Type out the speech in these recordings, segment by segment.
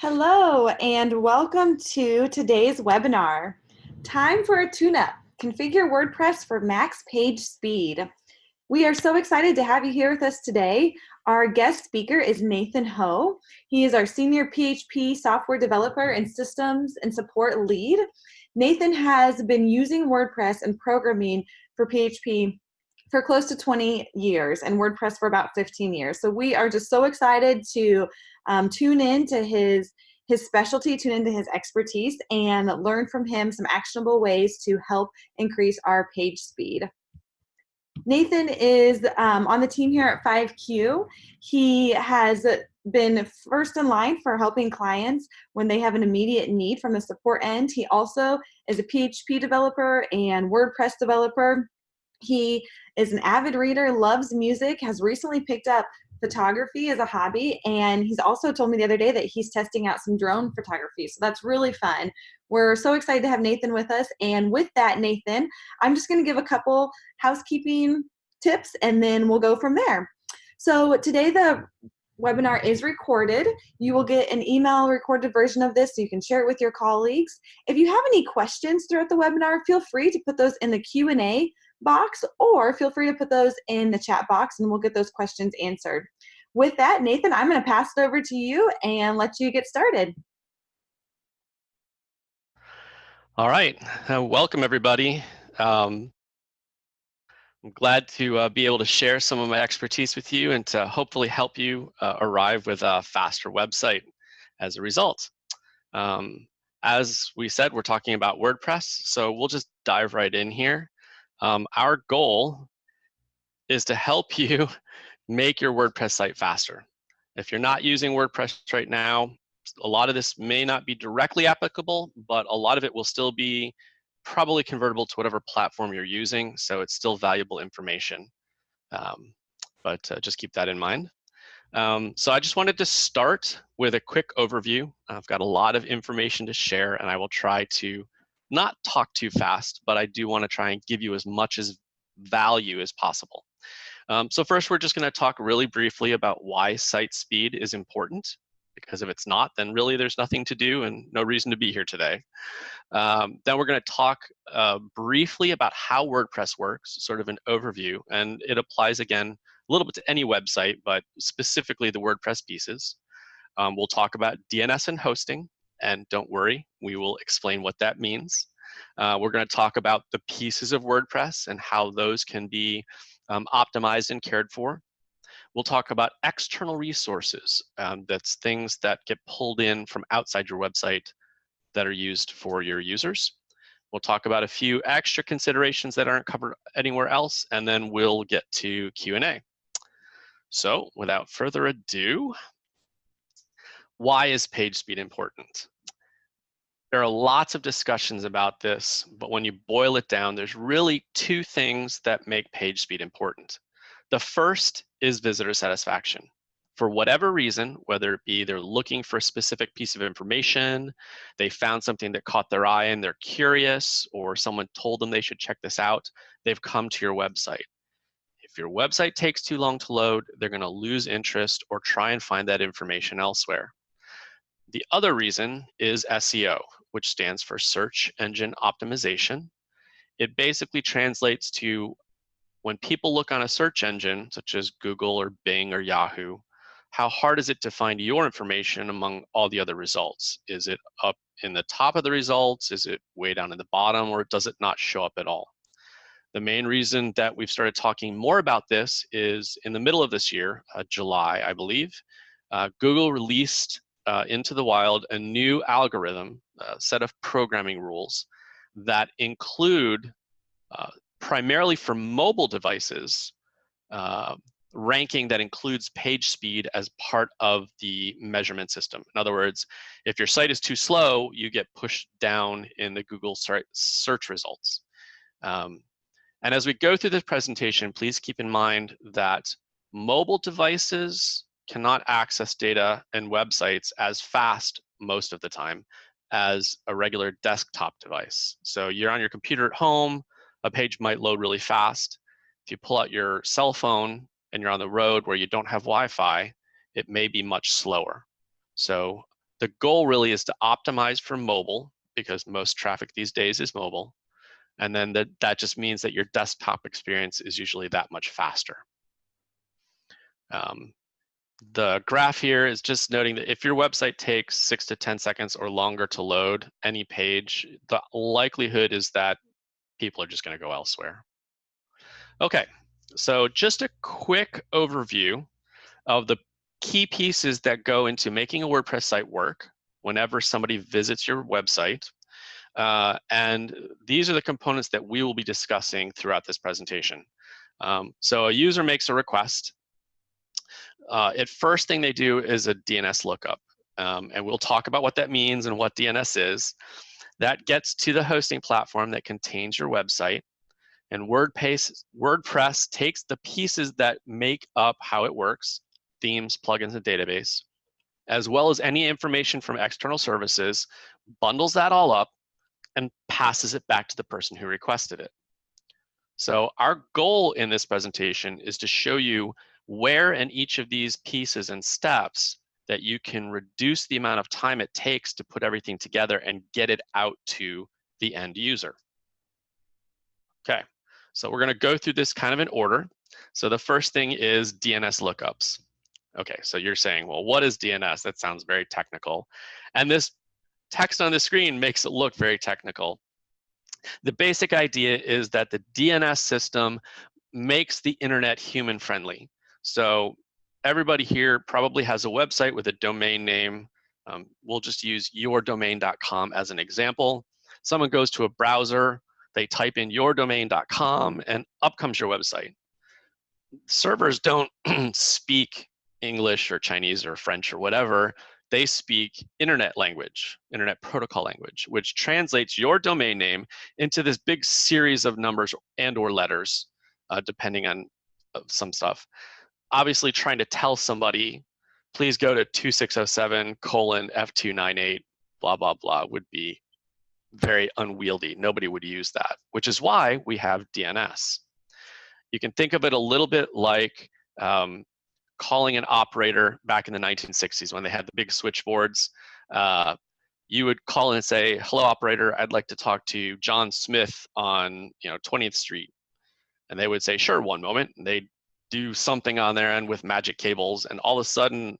Hello and welcome to today's webinar. Time for a tune-up, configure WordPress for max page speed. We are so excited to have you here with us today. Our guest speaker is Nathan Ho. He is our senior PHP software developer and systems and support lead. Nathan has been using WordPress and programming for PHP for close to 20 years and WordPress for about 15 years. So we are just so excited to tune in to his specialty, tune into his expertise, and learn from him some actionable ways to help increase our page speed. Nathan is on the team here at 5Q. He has been first in line for helping clients when they have an immediate need from the support end. He also is a PHP developer and WordPress developer. He is an avid reader, loves music, has recently picked up photography as a hobby, and he's also told me the other day that he's testing out some drone photography, so that's really fun. We're so excited to have Nathan with us, and with that, Nathan, I'm just going to give a couple housekeeping tips, and then we'll go from there. So today the webinar is recorded. You will get an email recorded version of this so you can share it with your colleagues. If you have any questions throughout the webinar, feel free to put those in the Q&A box, or feel free to put those in the chat box and we'll get those questions answered. With that, Nathan, I'm going to pass it over to you and let you get started. All right, welcome everybody. I'm glad to be able to share some of my expertise with you and to hopefully help you arrive with a faster website as a result. As we said, we're talking about WordPress, so we'll just dive right in here. Our goal is to help you make your WordPress site faster. If you're not using WordPress right now, a lot of this may not be directly applicable, but a lot of it will still be probably convertible to whatever platform you're using, so it's still valuable information. But just keep that in mind. So I just wanted to start with a quick overview. I've got a lot of information to share, and I will try to not talk too fast, but I do want to try and give you as much as value as possible. So first, we're just going to talk really briefly about why site speed is important, because if it's not, then really there's nothing to do and no reason to be here today. Then we're going to talk briefly about how WordPress works, sort of an overview, and it applies again a little bit to any website, but specifically the WordPress pieces. We'll talk about DNS and hosting, and don't worry, we will explain what that means. We're going to talk about the pieces of WordPress and how those can be optimized and cared for. We'll talk about external resources. That's things that get pulled in from outside your website that are used for your users. We'll talk about a few extra considerations that aren't covered anywhere else, and then we'll get to Q&A. So without further ado, why is page speed important? There are lots of discussions about this, but when you boil it down, there's really two things that make page speed important. The first is visitor satisfaction. For whatever reason, whether it be they're looking for a specific piece of information, they found something that caught their eye and they're curious, or someone told them they should check this out, they've come to your website. If your website takes too long to load, they're going to lose interest or try and find that information elsewhere. The other reason is SEO, which stands for Search Engine Optimization. It basically translates to when people look on a search engine, such as Google or Bing or Yahoo, how hard is it to find your information among all the other results? Is it up in the top of the results? Is it way down in the bottom, or does it not show up at all? The main reason that we've started talking more about this is in the middle of this year, July, I believe, Google released into the wild a new algorithm, a set of programming rules that include primarily for mobile devices, ranking that includes page speed as part of the measurement system. In other words, if your site is too slow, you get pushed down in the Google search results. And as we go through this presentation, please keep in mind that mobile devices cannot access data and websites as fast most of the time as a regular desktop device. So you're on your computer at home, a page might load really fast. If you pull out your cell phone and you're on the road where you don't have Wi-Fi, it may be much slower. So The goal really is to optimize for mobile, because most traffic these days is mobile. And then that just means that your desktop experience is usually that much faster. The graph here is just noting that if your website takes 6 to 10 seconds or longer to load any page, the likelihood is that people are just going to go elsewhere. Okay, so just a quick overview of the key pieces that go into making a WordPress site work whenever somebody visits your website. And these are the components that we will be discussing throughout this presentation. So a user makes a request. First thing they do is a DNS lookup. And we'll talk about what that means and what DNS is. That gets to the hosting platform that contains your website. And WordPress takes the pieces that make up how it works, themes, plugins, and database, as well as any information from external services, bundles that all up, and passes it back to the person who requested it. So our goal in this presentation is to show you where in each of these pieces and steps that you can reduce the amount of time it takes to put everything together and get it out to the end user. Okay, so we're going to go through this kind of in order. So the first thing is DNS lookups. Okay, so you're saying, well, what is DNS? That sounds very technical. And this text on the screen makes it look very technical. The basic idea is that the DNS system makes the internet human friendly. So everybody here probably has a website with a domain name. We'll just use yourdomain.com as an example. Someone goes to a browser, they type in yourdomain.com, and up comes your website. Servers don't speak English or Chinese or French or whatever. They speak internet language, internet protocol language, which translates your domain name into this big series of numbers and or letters, depending on some stuff. Obviously, trying to tell somebody, please go to 2607:F298, blah, blah, blah, would be very unwieldy. Nobody would use that, which is why we have DNS. You can think of it a little bit like calling an operator back in the 1960s when they had the big switchboards. You would call in and say, hello, operator, I'd like to talk to John Smith on 20th Street. And they would say, sure, one moment. And they'd do something on their end with magic cables. And all of a sudden,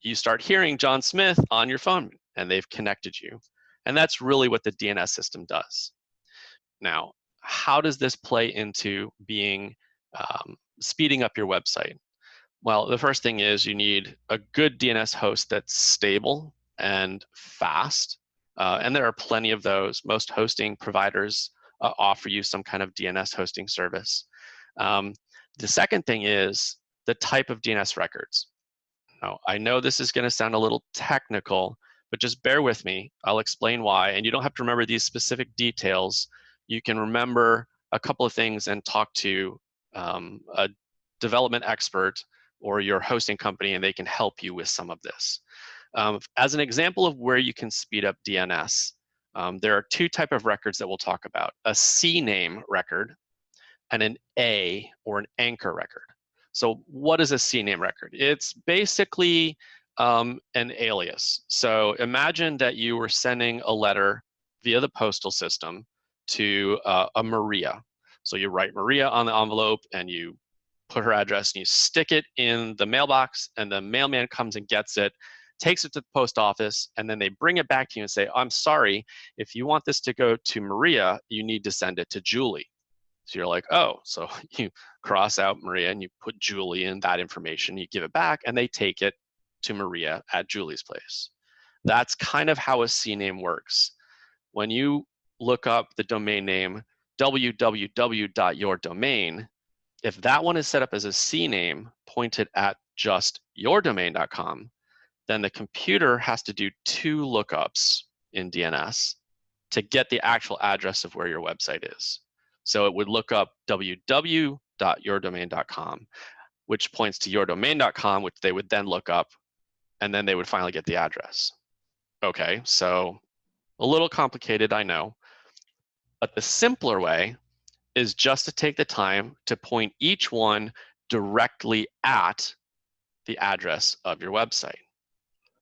you start hearing John Smith on your phone, and they've connected you. And that's really what the DNS system does. Now, how does this play into being speeding up your website? Well, the first thing is you need a good DNS host that's stable and fast. And there are plenty of those. Most hosting providers offer you some kind of DNS hosting service. The second thing is the type of DNS records. Now, I know this is going to sound a little technical, but just bear with me. I'll explain why. And you don't have to remember these specific details. You can remember a couple of things and talk to a development expert or your hosting company, and they can help you with some of this. As an example of where you can speed up DNS, there are two types of records that we'll talk about: a CNAME record and an A or an anchor record. So what is a CNAME record? It's basically an alias. So imagine that you were sending a letter via the postal system to a Maria. So you write Maria on the envelope and you put her address and you stick it in the mailbox, and the mailman comes and gets it, takes it to the post office, and then they bring it back to you and say, I'm sorry, if you want this to go to Maria, you need to send it to Julie. So you're like, oh, so you cross out Maria and you put Julie in that information, you give it back, and they take it to Maria at Julie's place. That's kind of how a CNAME works. When you look up the domain name www.yourdomain, if that one is set up as a CNAME pointed at just yourdomain.com, then the computer has to do two lookups in DNS to get the actual address of where your website is. So it would look up www.yourdomain.com, which points to yourdomain.com, which they would then look up, and then they would finally get the address. Okay, so a little complicated, I know, but the simpler way is just to take the time to point each one directly at the address of your website.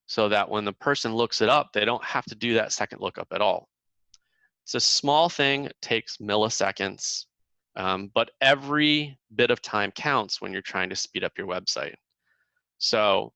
so that when the person looks it up, they don't have to do that second lookup at all. It's a small thing, it takes milliseconds, but every bit of time counts when you're trying to speed up your website. So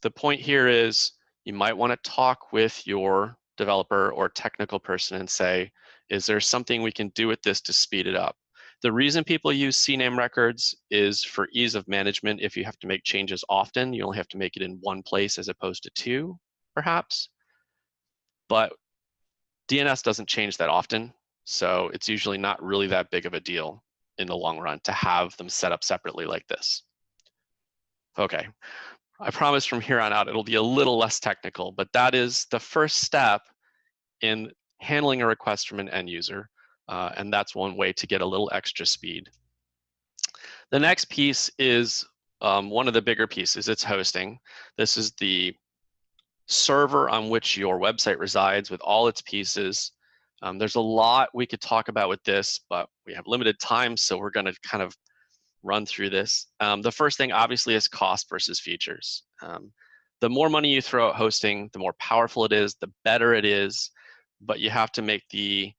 the point here is you might want to talk with your developer or technical person and say, is there something we can do with this to speed it up? The reason people use CNAME records is for ease of management. If you have to make changes often, you only have to make it in one place as opposed to two, perhaps. But DNS doesn't change that often, so it's usually not really that big of a deal in the long run to have them set up separately like this. Okay, I promise from here on out it'll be a little less technical, but that is the first step in handling a request from an end user, and that's one way to get a little extra speed. The next piece is one of the bigger pieces, it's hosting. This is the server on which your website resides with all its pieces. There's a lot we could talk about with this, but we have limited time, so we're going to kind of run through this. The first thing, obviously, is cost versus features. The more money you throw at hosting, the more powerful it is, the better it is, but you have to make the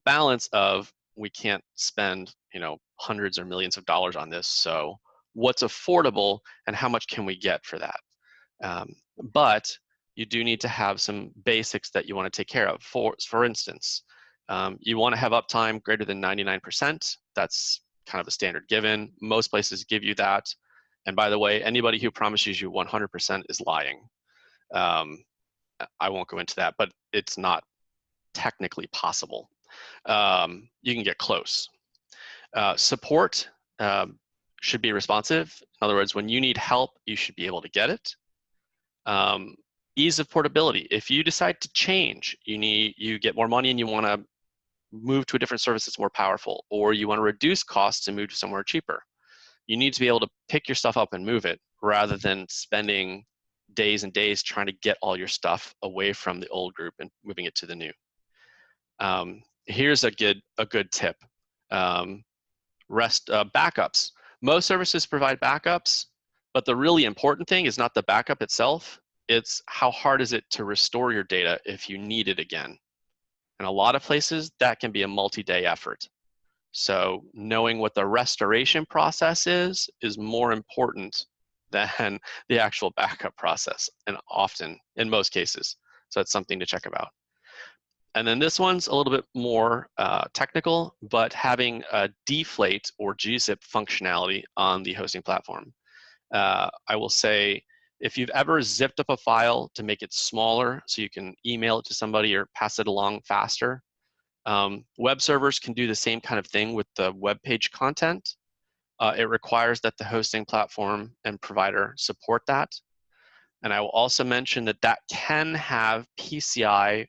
balance of we can't spend, hundreds or millions of dollars on this, so what's affordable and how much can we get for that? But you do need to have some basics that you want to take care of. For instance, you want to have uptime greater than 99%. That's kind of a standard given. Most places give you that. And by the way, anybody who promises you 100% is lying. I won't go into that, but it's not technically possible. You can get close. Support should be responsive. In other words, when you need help, you should be able to get it. Ease of portability. If you decide to change, you get more money and you want to move to a different service that's more powerful, or you want to reduce costs and move to somewhere cheaper, you need to be able to pick your stuff up and move it rather than spending days and days trying to get all your stuff away from the old group and moving it to the new. Here's a good tip. Backups. Most services provide backups, but the really important thing is not the backup itself. It's how hard is it to restore your data if you need it again. And a lot of places, that can be a multi-day effort. So knowing what the restoration process is more important than the actual backup process, and often, in most cases. So it's something to check about. And then this one's a little bit more technical, but having a deflate or gzip functionality on the hosting platform. I will say, if you've ever zipped up a file to make it smaller so you can email it to somebody or pass it along faster, web servers can do the same kind of thing with the web page content. It requires that the hosting platform and provider support that. And I will also mention that that can have PCI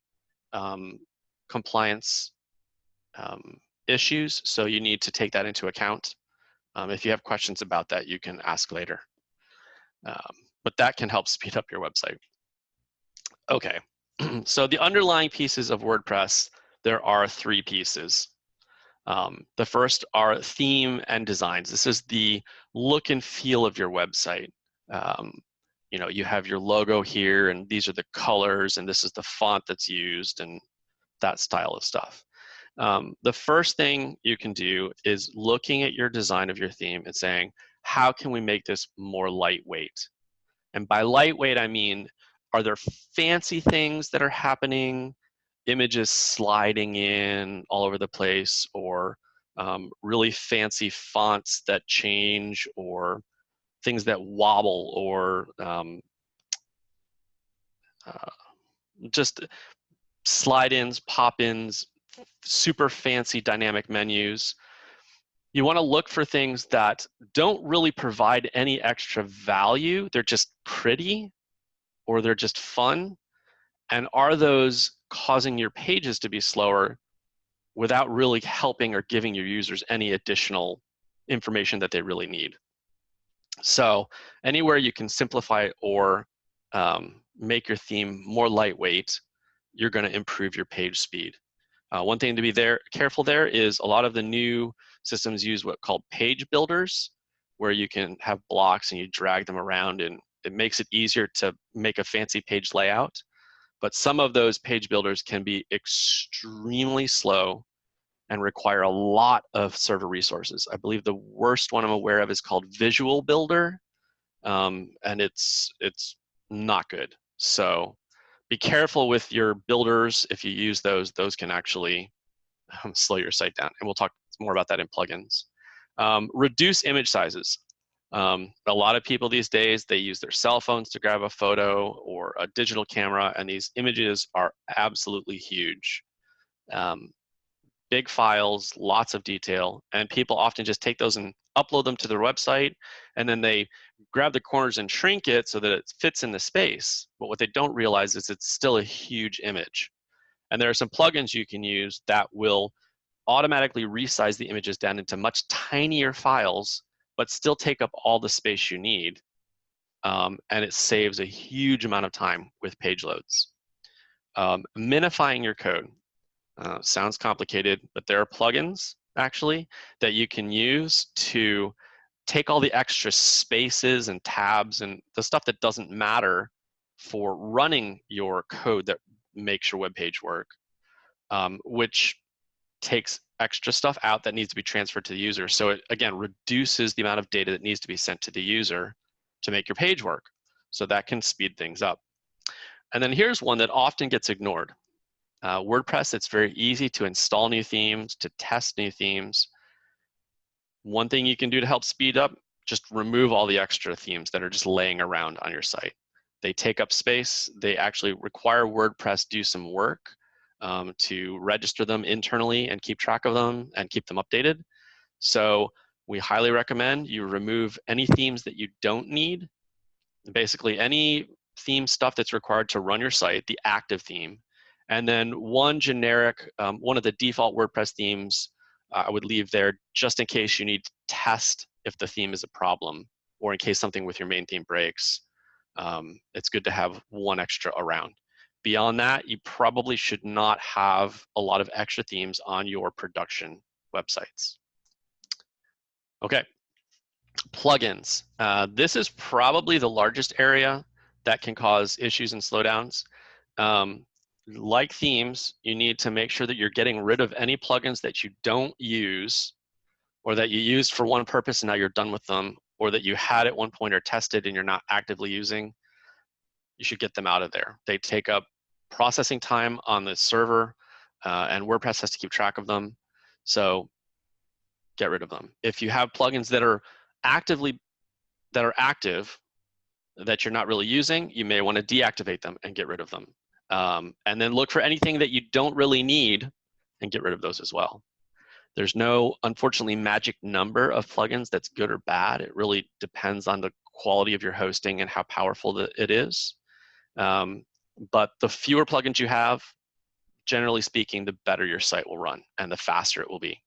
compliance issues, so you need to take that into account. If you have questions about that, you can ask later. But that can help speed up your website. Okay, so the underlying pieces of WordPress, there are 3 pieces. The first are theme and designs. This is the look and feel of your website. You have your logo here, and these are the colors, and this is the font that's used, and that style of stuff. The first thing you can do is looking at your design of your theme and saying, how can we make this more lightweight? And by lightweight, I mean, are there fancy things that are happening, images sliding in all over the place, or really fancy fonts that change, or things that wobble, or just slide-ins, pop-ins, super fancy dynamic menus. You want to look for things that don't really provide any extra value. They're just pretty, or they're just fun. And are those causing your pages to be slower without really helping or giving your users any additional information that they really need? So anywhere you can simplify or make your theme more lightweight, you're going to improve your page speed. One thing to be careful there is a lot of the new systems use what called page builders, where you can have blocks and you drag them around, and It makes it easier to make a fancy page layout, but some of those page builders can be extremely slow and require a lot of server resources. I believe the worst one I'm aware of is called Visual Builder, and it's not good. So be careful with your builders. If you use those can actually slow your site down. And we'll talk more about that in plugins. Reduce image sizes. A lot of people these days, they use their cell phones to grab a photo or a digital camera, and these images are absolutely huge. Big files, lots of detail, and people often just take those and upload them to their website, and then they grab the corners and shrink it so that it fits in the space. But what they don't realize is it's still a huge image. And there are some plugins you can use that will automatically resize the images down into much tinier files, but still take up all the space you need. And it saves a huge amount of time with page loads. Minifying your code. Sounds complicated, but there are plugins actually that you can use to take all the extra spaces and tabs and the stuff that doesn't matter for running your code that makes your web page work, which takes extra stuff out that needs to be transferred to the user. So it, again, reduces the amount of data that needs to be sent to the user to make your page work. So that can speed things up. And then here's one that often gets ignored. WordPress, it's very easy to install new themes, to test new themes. One thing you can do to help speed up, just remove all the extra themes that are just laying around on your site. They take up space. They actually require WordPress do some work to register them internally and keep track of them and keep them updated. So we highly recommend you remove any themes that you don't need. Basically any theme stuff that's required to run your site, the active theme, and then one generic, one of the default WordPress themes I would leave there just in case you need to test if the theme is a problem or in case something with your main theme breaks. It's good to have one extra around. Beyond that, you probably should not have a lot of extra themes on your production websites. Okay, plugins. This is probably the largest area that can cause issues and slowdowns. Like themes, you need to make sure that you're getting rid of any plugins that you don't use or that you used for one purpose and now you're done with them, or that you had at one point or tested and you're not actively using. You should get them out of there. They take up processing time on the server, and WordPress has to keep track of them. So get rid of them. If you have plugins that are active that you're not really using, you may want to deactivate them and get rid of them. And then look for anything that you don't really need and get rid of those as well. There's no, unfortunately, magic number of plugins that's good or bad. It really depends on the quality of your hosting and how powerful it is. But the fewer plugins you have, generally speaking, the better your site will run and the faster it will be.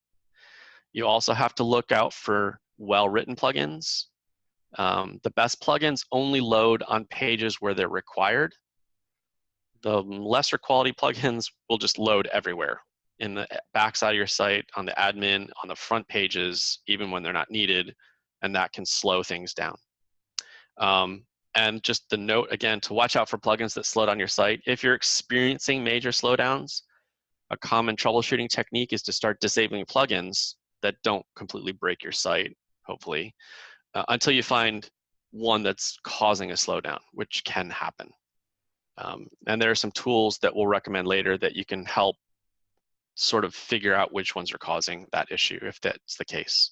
You also have to look out for well-written plugins. The best plugins only load on pages where they're required. The lesser quality plugins will just load everywhere, in the backside of your site, on the admin, on the front pages, even when they're not needed, and that can slow things down. And just the note, again, to watch out for plugins that slow down your site. If you're experiencing major slowdowns, a common troubleshooting technique is to start disabling plugins that don't completely break your site, hopefully, until you find one that's causing a slowdown, which can happen. And there are some tools that we'll recommend later that you can help sort of figure out which ones are causing that issue, if that's the case.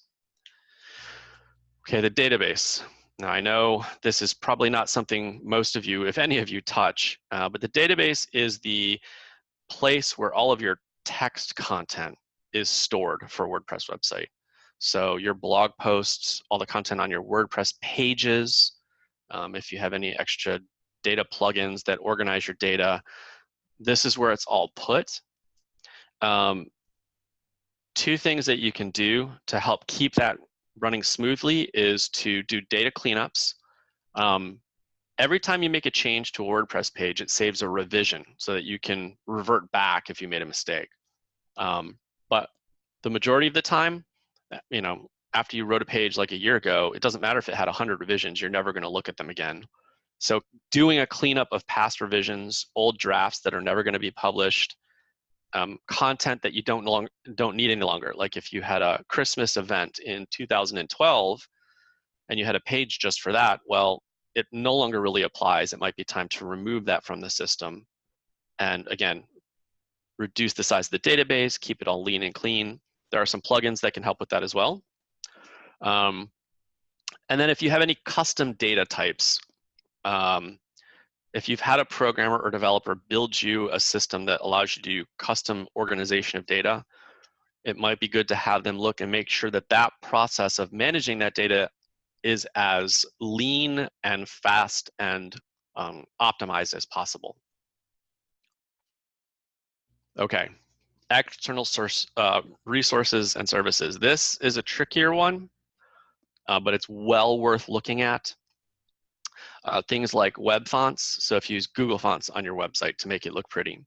Okay, the database. Now, I know this is probably not something most of you, if any of you, touch, but the database is the place where all of your text content is stored for a WordPress website. So your blog posts, all the content on your WordPress pages, if you have any extra data plugins that organize your data, this is where it's all put. Two things that you can do to help keep that running smoothly is to do data cleanups. Every time you make a change to a WordPress page, it saves a revision so that you can revert back if you made a mistake. But the majority of the time, you know, after you wrote a page like a year ago, it doesn't matter if it had 100 revisions, you're never going to look at them again. So doing a cleanup of past revisions, old drafts that are never going to be published, content that you don't need any longer. Like if you had a Christmas event in 2012 and you had a page just for that, well, it no longer really applies. It might be time to remove that from the system. And again, reduce the size of the database, keep it all lean and clean. There are some plugins that can help with that as well. And then if you have any custom data types, if you've had a programmer or developer build you a system that allows you to do custom organization of data, it might be good to have them look and make sure that that process of managing that data is as lean and fast and optimized as possible. Okay, external source resources and services. This is a trickier one, but it's well worth looking at. Things like web fonts. So if you use Google fonts on your website to make it look pretty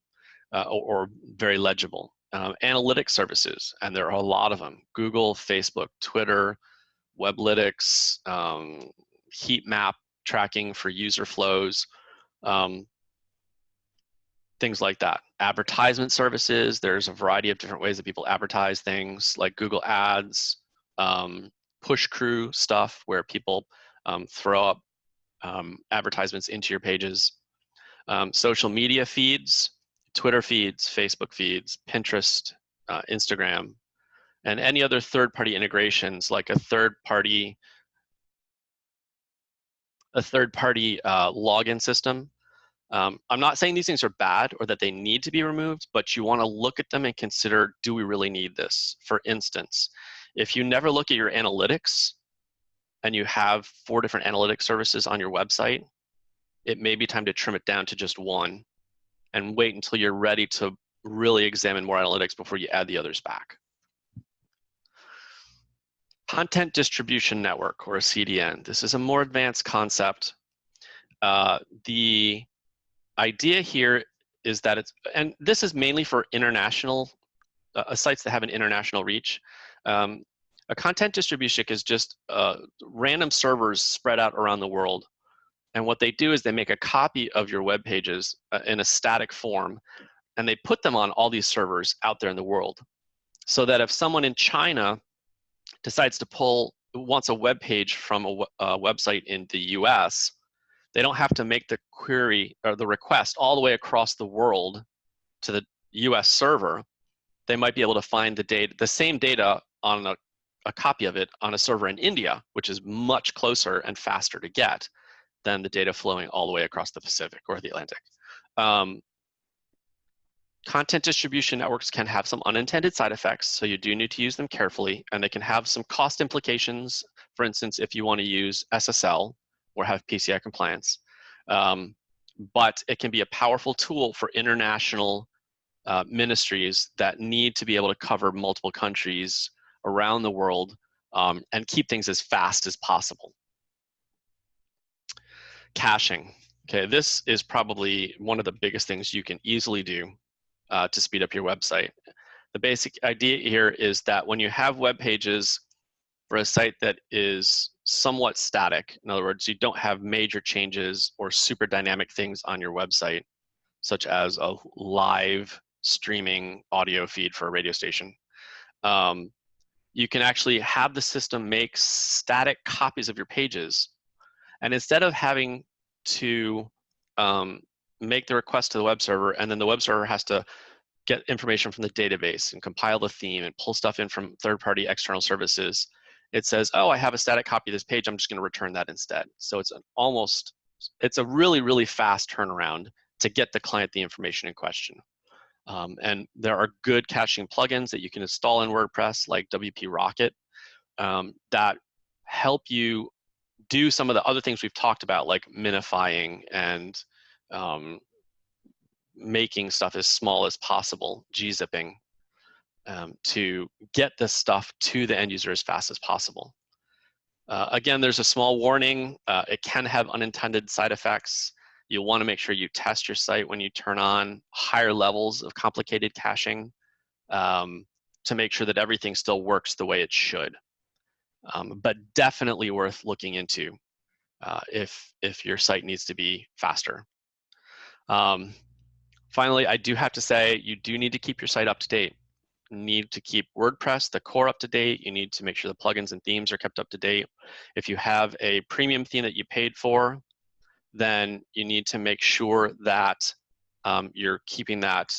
or very legible. Analytics services, and there are a lot of them. Google, Facebook, Twitter, Weblytics, heat map tracking for user flows, things like that. Advertisement services, there's a variety of different ways that people advertise things like Google Ads, push crew stuff where people throw up advertisements into your pages, social media feeds, Twitter feeds, Facebook feeds, Pinterest, Instagram, and any other third-party integrations like a third-party login system. I'm not saying these things are bad or that they need to be removed, but you want to look at them and consider, do we really need this? For instance, if you never look at your analytics and you have 4 different analytics services on your website, it may be time to trim it down to just one and wait until you're ready to really examine more analytics before you add the others back. Content Distribution Network, or a CDN. This is a more advanced concept. The idea here is that it's, and this is mainly for international, sites that have an international reach. A content distribution is just random servers spread out around the world. And what they do is they make a copy of your web pages in a static form, and they put them on all these servers out there in the world. So that if someone in China decides to wants a web page from a website in the US, they don't have to make the query or the request all the way across the world to the US server. They might be able to find the same data on a copy of it on a server in India, which is much closer and faster to get than the data flowing all the way across the Pacific or the Atlantic. Content distribution networks can have some unintended side effects, so you do need to use them carefully, and they can have some cost implications. For instance, if you want to use SSL or have PCI compliance, but it can be a powerful tool for international ministries that need to be able to cover multiple countries around the world and keep things as fast as possible. Caching. Okay, this is probably one of the biggest things you can easily do to speed up your website. The basic idea here is that when you have web pages for a site that is somewhat static, in other words, you don't have major changes or super dynamic things on your website, such as a live streaming audio feed for a radio station, you can actually have the system make static copies of your pages. And instead of having to make the request to the web server, and then the web server has to get information from the database and compile the theme and pull stuff in from third-party external services, it says, oh, I have a static copy of this page, I'm just going to return that instead. So it's a really, really fast turnaround to get the client the information in question. And there are good caching plugins that you can install in WordPress, like WP Rocket, that help you do some of the other things we've talked about, like minifying and making stuff as small as possible, gzipping, to get this stuff to the end user as fast as possible. Again, there's a small warning. It can have unintended side effects. You'll want to make sure you test your site when you turn on higher levels of complicated caching to make sure that everything still works the way it should. But definitely worth looking into. if your site needs to be faster. Finally, I do have to say you do need to keep your site up to date. You need to keep WordPress, the core, up to date. You need to make sure the plugins and themes are kept up to date. If you have a premium theme that you paid for, then you need to make sure that you're keeping that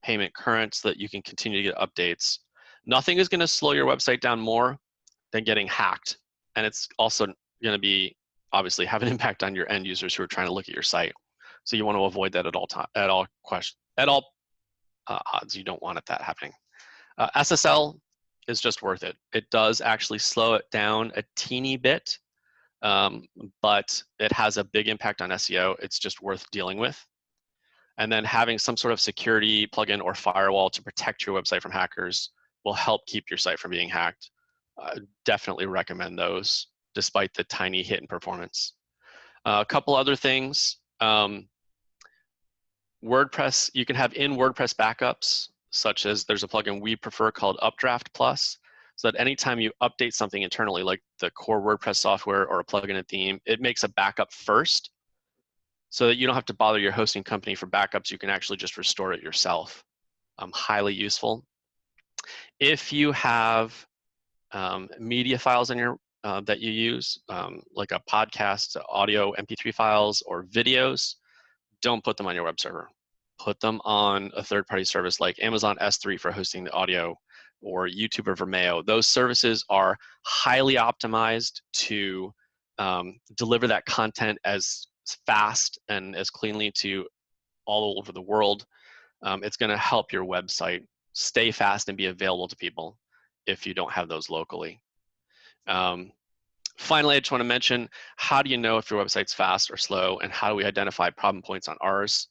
payment current so that you can continue to get updates. Nothing is going to slow your website down more than getting hacked. And it's also going to be obviously have an impact on your end users who are trying to look at your site. So you want to avoid that at all odds. You don't want that happening. SSL is just worth it. It does actually slow it down a teeny bit, but it has a big impact on SEO. It's just worth dealing with. And then having some sort of security plugin or firewall to protect your website from hackers will help keep your site from being hacked. Definitely recommend those, despite the tiny hit in performance. A couple other things. WordPress, you can have in WordPress backups, such as there's a plugin we prefer called Updraft Plus, so that anytime you update something internally, like the core WordPress software or a plugin and theme, it makes a backup first, so that you don't have to bother your hosting company for backups. You can actually just restore it yourself. Highly useful. If you have media files in your that you use, like a podcast, audio, MP3 files, or videos, don't put them on your web server. Put them on a third-party service like Amazon S3 for hosting the audio, or YouTube or Vimeo. Those services are highly optimized to deliver that content as fast and as cleanly to all over the world. It's going to help your website stay fast and be available to people if you don't have those locally. Finally, I just want to mention, how do you know if your website's fast or slow, and how do we identify problem points on ours?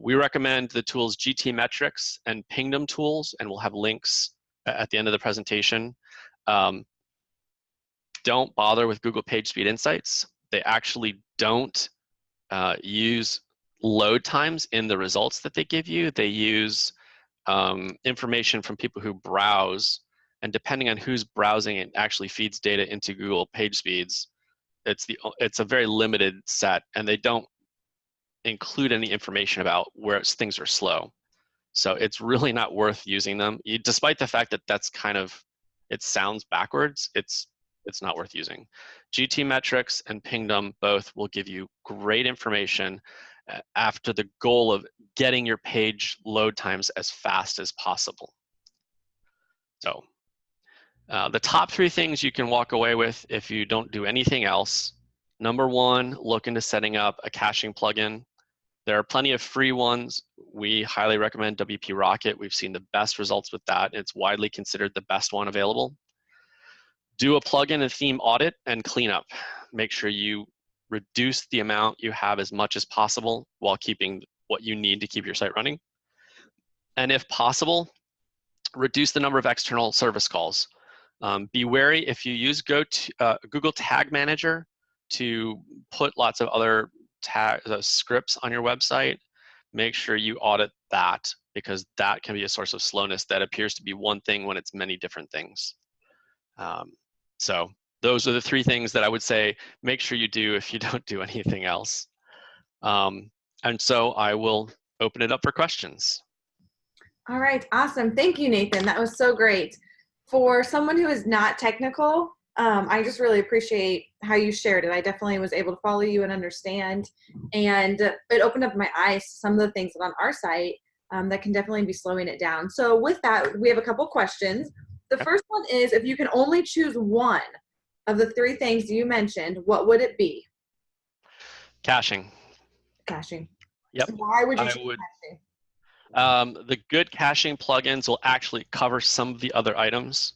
We recommend the tools GTmetrix and Pingdom tools, and we'll have links at the end of the presentation. Don't bother with Google PageSpeed Insights. They actually don't use load times in the results that they give you. They use information from people who browse, and depending on who's browsing, it actually feeds data into Google PageSpeeds. It's a very limited set, and they don't include any information about where things are slow. So it's really not worth using them. Despite the fact that that's kind of, it sounds backwards, it's not worth using. GTmetrix and Pingdom both will give you great information after the goal of getting your page load times as fast as possible. So the top 3 things you can walk away with if you don't do anything else. Number 1, look into setting up a caching plugin. There are plenty of free ones. We highly recommend WP Rocket. We've seen the best results with that. It's widely considered the best one available. Do a plugin and theme audit and cleanup. Make sure you reduce the amount you have as much as possible while keeping what you need to keep your site running. And if possible, reduce the number of external service calls. Be wary if you use Google Tag Manager to put lots of other scripts on your website. Make sure you audit that, because that can be a source of slowness that appears to be one thing when it's many different things. So those are the 3 things that I would say make sure you do if you don't do anything else. And so I will open it up for questions. All right, awesome. Thank you, Nathan. That was so great. For someone who is not technical, I just really appreciate how you shared it. I definitely was able to follow you and understand, and it opened up my eyes to some of the things that on our site that can definitely be slowing it down. So with that, we have a couple questions. The first one is, if you can only choose one of the 3 things you mentioned, what would it be? Caching. Caching. Yep. Why would you choose caching? The good caching plugins will actually cover some of the other items,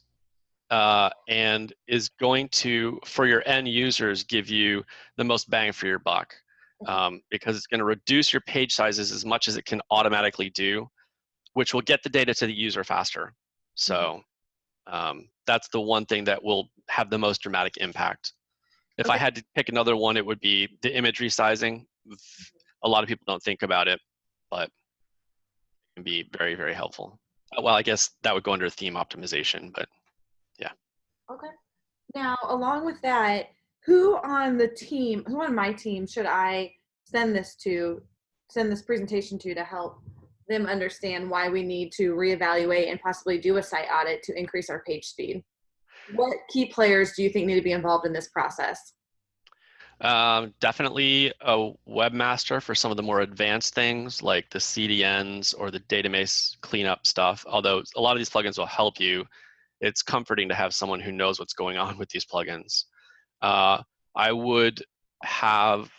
and is going to, for your end users, give you the most bang for your buck, because it's going to reduce your page sizes as much as it can automatically do, which will get the data to the user faster. So that's the one thing that will have the most dramatic impact. If I had to pick another one, it would be the imagery sizing. A lot of people don't think about it, but it can be very, very helpful. Well, I guess that would go under theme optimization, but yeah. Okay. Now, along with that, who on my team should I send this presentation to help them understand why we need to reevaluate and possibly do a site audit to increase our page speed? What key players do you think need to be involved in this process? Definitely a webmaster for some of the more advanced things like the CDNs or the database cleanup stuff. Although a lot of these plugins will help you, it's comforting to have someone who knows what's going on with these plugins. I would have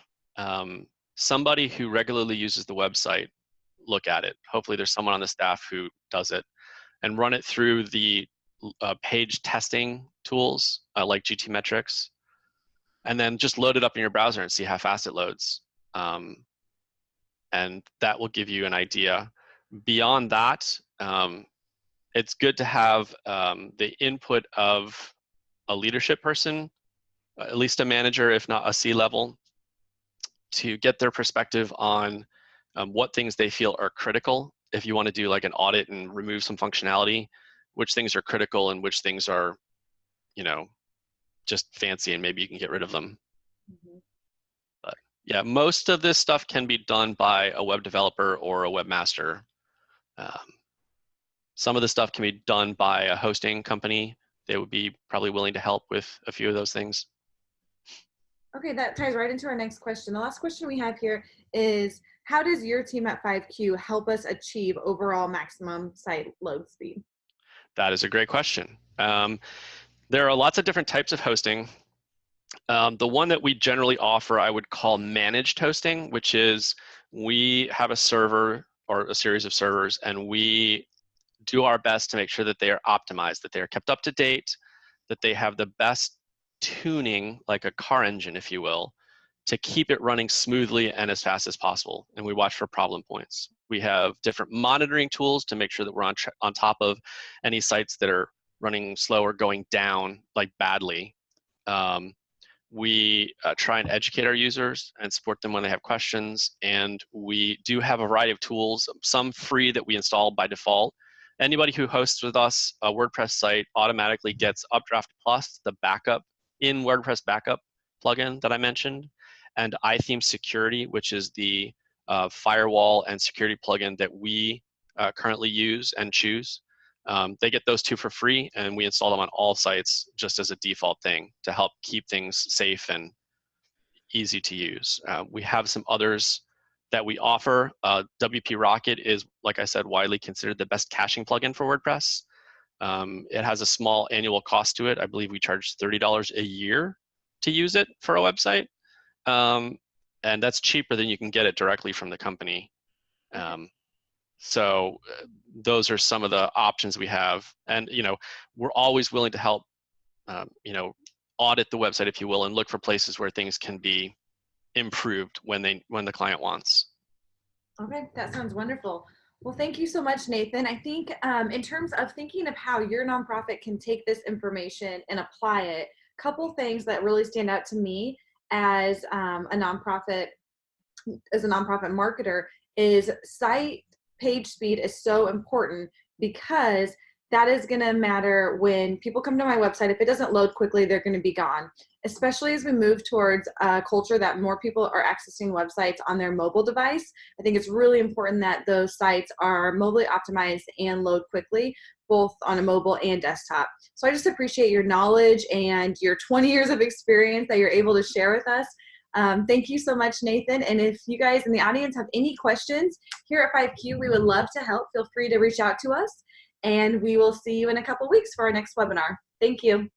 somebody who regularly uses the website look at it. Hopefully there's someone on the staff who does it and run it through the page testing tools like GTmetrix, and then just load it up in your browser and see how fast it loads. And that will give you an idea. Beyond that, it's good to have the input of a leadership person, at least a manager, if not a C-level, to get their perspective on what things they feel are critical. If you want to do like an audit and remove some functionality, which things are critical and which things are, just fancy and maybe you can get rid of them. Mm-hmm. But yeah, most of this stuff can be done by a web developer or a webmaster. Some of the stuff can be done by a hosting company. They would be probably willing to help with a few of those things. Okay, that ties right into our next question. The last question we have here is, how does your team at 5Q help us achieve overall maximum site load speed? That is a great question. There are lots of different types of hosting. The one that we generally offer, I would call managed hosting, which is we have a server or a series of servers, and we do our best to make sure that they are optimized, that they are kept up to date, that they have the best tuning, like a car engine, if you will, to keep it running smoothly and as fast as possible. And we watch for problem points. We have different monitoring tools to make sure that we're on top of any sites that are running slow or going down like badly. We try and educate our users and support them when they have questions. And we do have a variety of tools, some free that we install by default. Anybody who hosts with us a WordPress site automatically gets Updraft Plus, the backup in WordPress backup plugin that I mentioned, and iTheme Security, which is the firewall and security plugin that we currently use and choose. They get those two for free, and we install them on all sites just as a default thing to help keep things safe and easy to use. We have some others that we offer. WP Rocket is, like I said, widely considered the best caching plugin for WordPress. It has a small annual cost to it. I believe we charge $30 a year to use it for a website. And that's cheaper than you can get it directly from the company. So those are some of the options we have. And, we're always willing to help, audit the website, if you will, and look for places where things can be improved when the client wants. Okay, that sounds wonderful. Well, thank you so much, Nathan. I think in terms of thinking of how your nonprofit can take this information and apply it, a couple things that really stand out to me as a nonprofit marketer is site page speed is so important, because that is going to matter when people come to my website. If it doesn't load quickly, they're going to be gone, especially as we move towards a culture that more people are accessing websites on their mobile device. I think it's really important that those sites are mobilely optimized and load quickly, both on a mobile and desktop. So I just appreciate your knowledge and your 20 years of experience that you're able to share with us. Thank you so much, Nathan. And if you guys in the audience have any questions here at 5Q, we would love to help. Feel free to reach out to us, and we will see you in a couple weeks for our next webinar. Thank you.